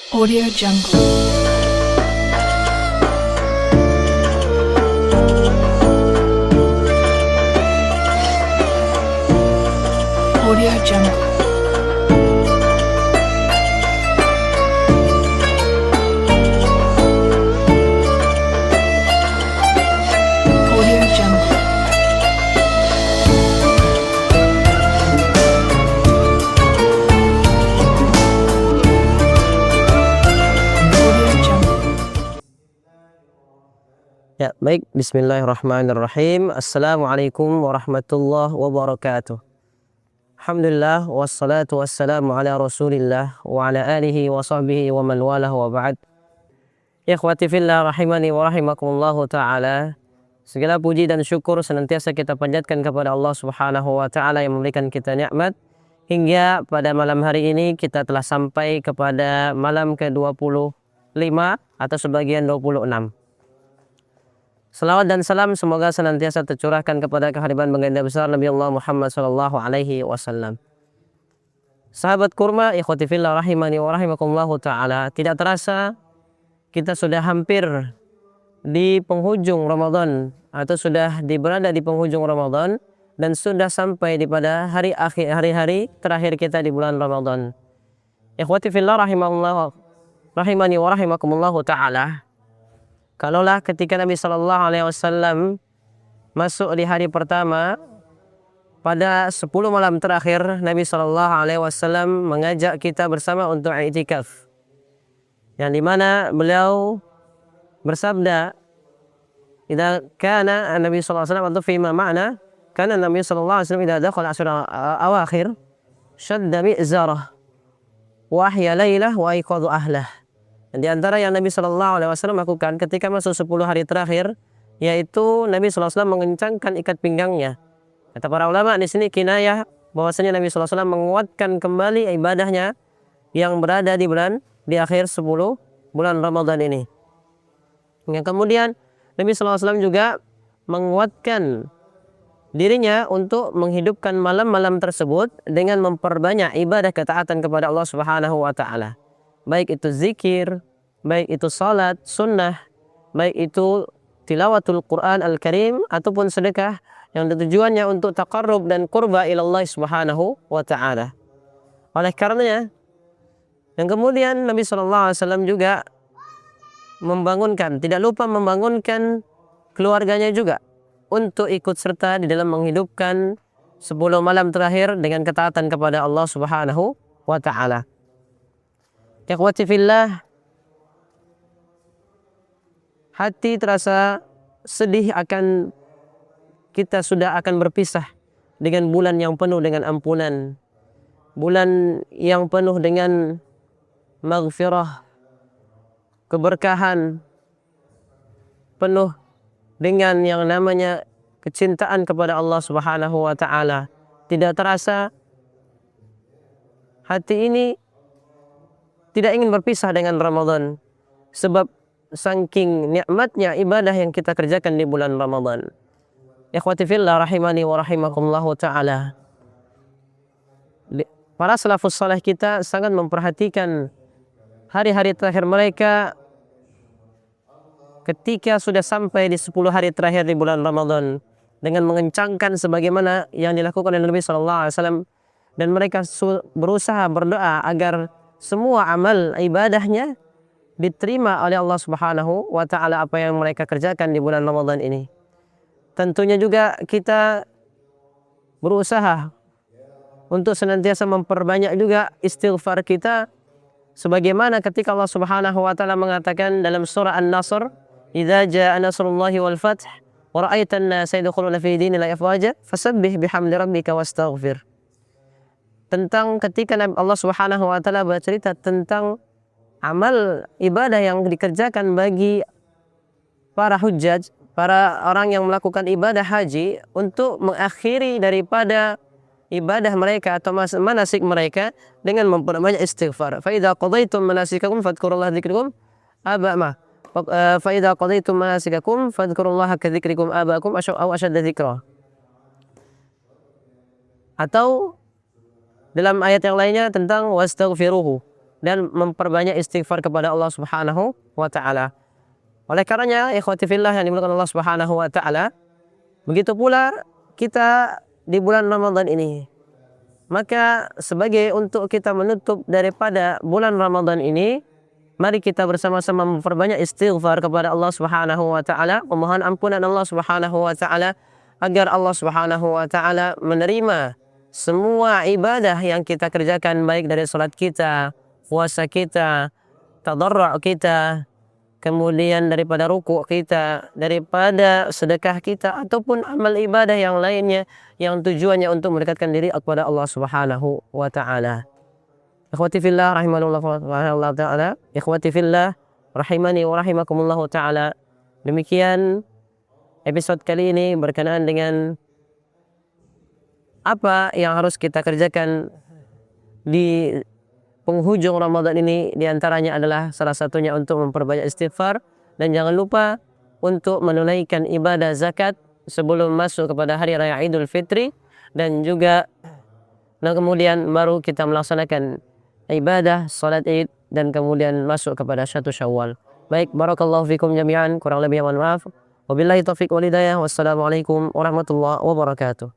Audio Jungle. Audio Jungle. Audio Jungle. Audio Jungle. Ya, baik. Bismillahirrahmanirrahim. Assalamualaikum warahmatullahi wabarakatuh. Alhamdulillah, wassalatu wassalamu ala rasulillah wa ala alihi wa sahbihi wa man walah wa ba'd. Ikhwati fillah rahimani wa rahimakumullahu ta'ala. Segala puji dan syukur senantiasa kita panjatkan kepada Allah subhanahu wa ta'ala yang memberikan kita nikmat. Hingga pada malam hari ini kita telah sampai kepada malam ke-25 atau sebagian 26. Salawat dan salam semoga senantiasa tercurahkan kepada kehadiran baginda besar Nabi Allah Muhammad sallallahu alaihi wasallam. Sahabat kurma, ikhwati fillah rahimani wa rahimakumullahu taala, tidak terasa kita sudah hampir di penghujung Ramadan atau sudah berada di penghujung Ramadan dan sudah sampai di pada hari-hari terakhir kita di bulan Ramadan. Ikhwati fillah rahimani wa rahimakumullahu taala. Kalaulah ketika Nabi Sallallahu Alaihi Wasallam masuk di hari pertama pada 10 malam terakhir, Nabi Sallallahu Alaihi Wasallam mengajak kita bersama untuk i'tikaf, yang dimana beliau bersabda, "Idza kana Nabi Sallallahu Alaihi Wasallam atau fima ma'na kana Nabi Sallallahu Alaihi Wasallam idza dakhala ashra awakhir shadda mi'zarah wa ahya lailah wa aiqadha ahlah." Dan di antara yang Nabi Shallallahu Alaihi Wasallam lakukan ketika masuk 10 hari terakhir, yaitu Nabi Shallallahu Alaihi Wasallam mengencangkan ikat pinggangnya. Kata para ulama di sini kinayah bahwasanya Nabi Shallallahu Alaihi Wasallam menguatkan kembali ibadahnya yang berada di akhir 10 bulan Ramadan ini. Yang kemudian Nabi Shallallahu Alaihi Wasallam juga menguatkan dirinya untuk menghidupkan malam-malam tersebut dengan memperbanyak ibadah ketaatan kepada Allah Subhanahu wa taala. Baik itu zikir, baik itu salat sunnah, baik itu tilawatul Quran Al-Karim ataupun sedekah yang tujuannya untuk taqarrub dan qurba ilallah subhanahu wa ta'ala. Oleh karenanya, yang kemudian Nabi SAW juga tidak lupa membangunkan keluarganya juga untuk ikut serta di dalam menghidupkan 10 malam terakhir dengan ketaatan kepada Allah subhanahu wa ta'ala. Ikhwati fillah, hati terasa sedih akan kita sudah akan berpisah dengan bulan yang penuh dengan ampunan, bulan yang penuh dengan maghfirah, keberkahan, penuh dengan yang namanya kecintaan kepada Allah Subhanahu wa taala. Tidak terasa hati ini tidak ingin berpisah dengan Ramadan, sebab saking nikmatnya ibadah yang kita kerjakan di bulan Ramadan. Ikhwati fillah rahimani wa rahimakumullahu ta'ala. Para salafus saleh kita sangat memperhatikan hari-hari terakhir mereka ketika sudah sampai di 10 hari terakhir di bulan Ramadan, dengan mengencangkan sebagaimana yang dilakukan oleh Nabi sallallahu alaihi wasallam, dan mereka berusaha berdoa agar semua amal ibadahnya diterima oleh Allah Subhanahu wa taala apa yang mereka kerjakan di bulan Ramadan ini. Tentunya juga kita berusaha untuk senantiasa memperbanyak juga istighfar kita, sebagaimana ketika Allah Subhanahu wa taala mengatakan dalam surah An-Nasr, "Idza jaa nasrullahi wal fath wa ra'aitan nasa yadkhuluna fi dinillahi afwaja fasabbih bihamdi rabbika wastaghfir." Tentang ketika Allah Subhanahu wa taala bercerita tentang amal ibadah yang dikerjakan bagi para hujjaj, para orang yang melakukan ibadah haji, untuk mengakhiri daripada ibadah mereka atau manasik mereka dengan memperbanyak istighfar. Fa idza qadaitum manasikakum fadhkurullaha dzikrikum abama. Fa idza qadaitum manasikakum fadhkurullaha kadzikrikum abakum aw ashadda dzikra. Atau dalam ayat yang lainnya tentang wastaghfiruhu, dan memperbanyak istighfar kepada Allah Subhanahu wa taala. Oleh karenanya, ikhwati fillah yang dimuliakan Allah Subhanahu wa taala, begitu pula kita di bulan Ramadan ini. Maka sebagai untuk kita menutup daripada bulan Ramadan ini, mari kita bersama-sama memperbanyak istighfar kepada Allah Subhanahu wa taala, memohon ampunan Allah Subhanahu wa taala agar Allah Subhanahu wa taala menerima semua ibadah yang kita kerjakan, baik dari salat kita, puasa kita, tadarru' kita, kemudian daripada ruku' kita, daripada sedekah kita, ataupun amal ibadah yang lainnya yang tujuannya untuk mendekatkan diri kepada Allah Subhanahu wa taala. Ikhwati fillah rahimanallahu taala, ikhwati fillah rahimani wa rahimakumullah taala. Demikian episode kali ini berkenaan dengan apa yang harus kita kerjakan di penghujung Ramadan ini. Di antaranya adalah salah satunya untuk memperbanyak istighfar, dan jangan lupa untuk menunaikan ibadah zakat sebelum masuk kepada hari raya Idul Fitri, dan juga kemudian baru kita melaksanakan ibadah salat Id, dan kemudian masuk kepada 1 Syawal. Baik, barakallahu fikum jami'an, kurang lebih mohon maaf. Wabillahi taufiq wal hidayah. Wassalamualaikum warahmatullahi wabarakatuh.